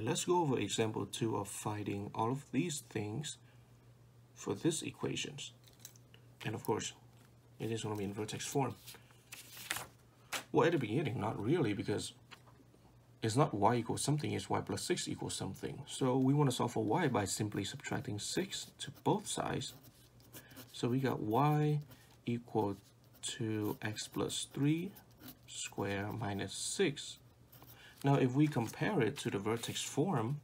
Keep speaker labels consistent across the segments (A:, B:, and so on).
A: Alright, let's go over example 2 of finding all of these things for these equations. And of course, it is going to be in vertex form. Well, at the beginning, not really, because it's not y equals something, it's y plus 6 equals something. So we want to solve for y by simply subtracting 6 to both sides. So we got y equal to x plus 3 squared minus 6. Now, if we compare it to the vertex form,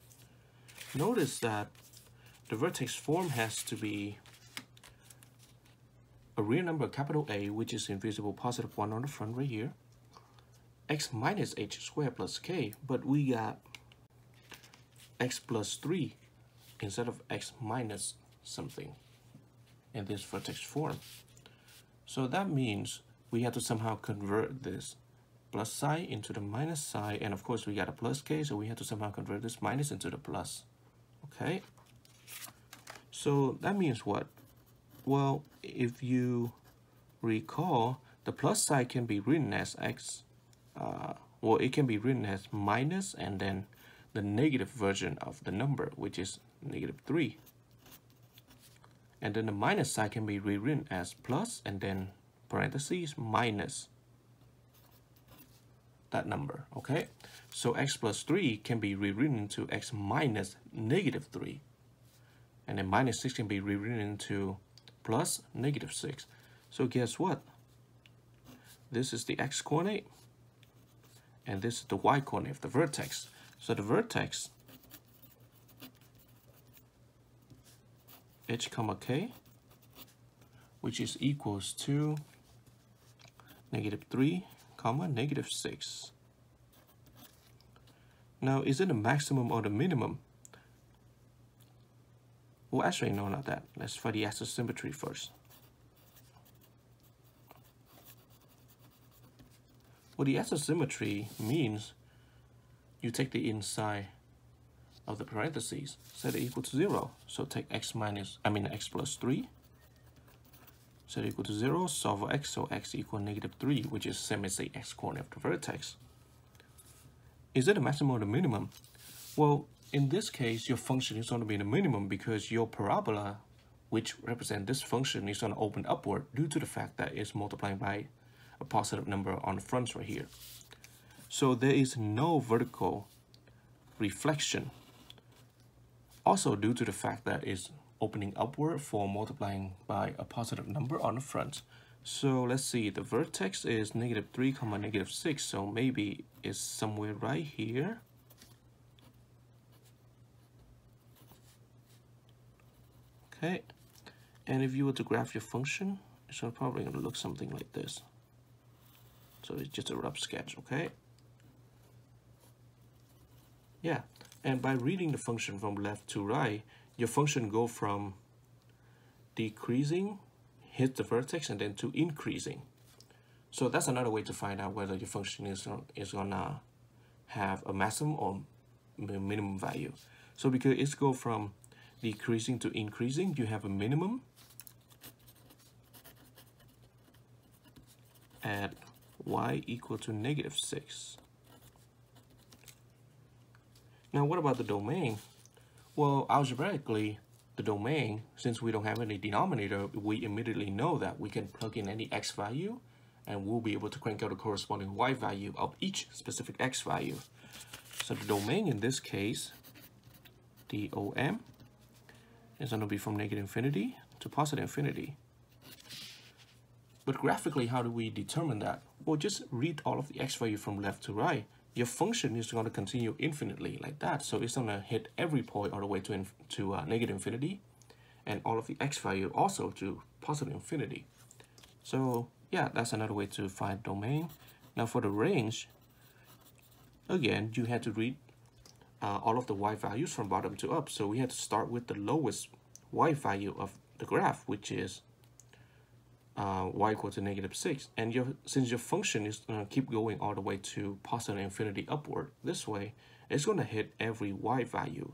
A: notice that the vertex form has to be a real number, capital A, which is invisible positive 1 on the front right here, x minus h squared plus k, but we got x plus 3 instead of x minus something in this vertex form. So that means we have to somehow convert this plus sign into the minus sign, and of course we got a plus k, so we have to somehow convert this minus into the plus. Okay, so that means what? Well, if you recall, the plus sign can be written as x, well, it can be written as minus and then the negative version of the number, which is -3. And then the minus sign can be rewritten as plus and then parentheses minus that number. Okay, so x plus 3 can be rewritten into x minus -3, and then minus 6 can be rewritten into plus -6. So guess what? This is the x coordinate and this is the y coordinate of the vertex. So the vertex h comma k, which is equals to -3 comma -6. Now, is it the maximum or the minimum? Well, actually, no, not that. Let's find the axis symmetry first. Well, the axis symmetry means you take the inside of the parentheses, set it equal to 0. So take x plus 3, set it equal to 0, solve for x, so x equal -3, which is same as the x coordinate of the vertex. Is it the maximum or the minimum? Well, in this case, your function is going to be the minimum because your parabola, which represents this function, is going to open upward due to the fact that it's multiplying by a positive number on the front right here. So there is no vertical reflection. Also due to the fact that it's opening upward for multiplying by a positive number on the front. So let's see, the vertex is -3 comma -6, so maybe it's somewhere right here. Okay, and if you were to graph your function, it's probably going to look something like this. So it's just a rough sketch, okay? Yeah, and by reading the function from left to right, your function go from decreasing, hit the vertex, and then to increasing. So that's another way to find out whether your function is gonna have a maximum or minimum value. So because it's go from decreasing to increasing, you have a minimum at y equal to -6. Now, what about the domain? Well, algebraically, the domain, since we don't have any denominator, we immediately know that we can plug in any x value and we'll be able to crank out the corresponding y value of each specific x value. So the domain in this case, DOM, is going to be from -infinity to +infinity. But graphically, how do we determine that? Well, just read all of the x value from left to right. Your function is going to continue infinitely like that. So it's going to hit every point all the way to -infinity, and all of the x value also to +infinity. So yeah, that's another way to find domain. Now for the range, again, you had to read all of the y values from bottom to up. So we had to start with the lowest y value of the graph, which is y equal to -6, and since your function is going to keep going all the way to +infinity upward this way, it's going to hit every y value.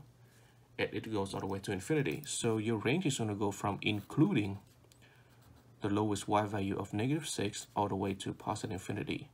A: It goes all the way to infinity. So your range is going to go from including the lowest y value of -6 all the way to +infinity.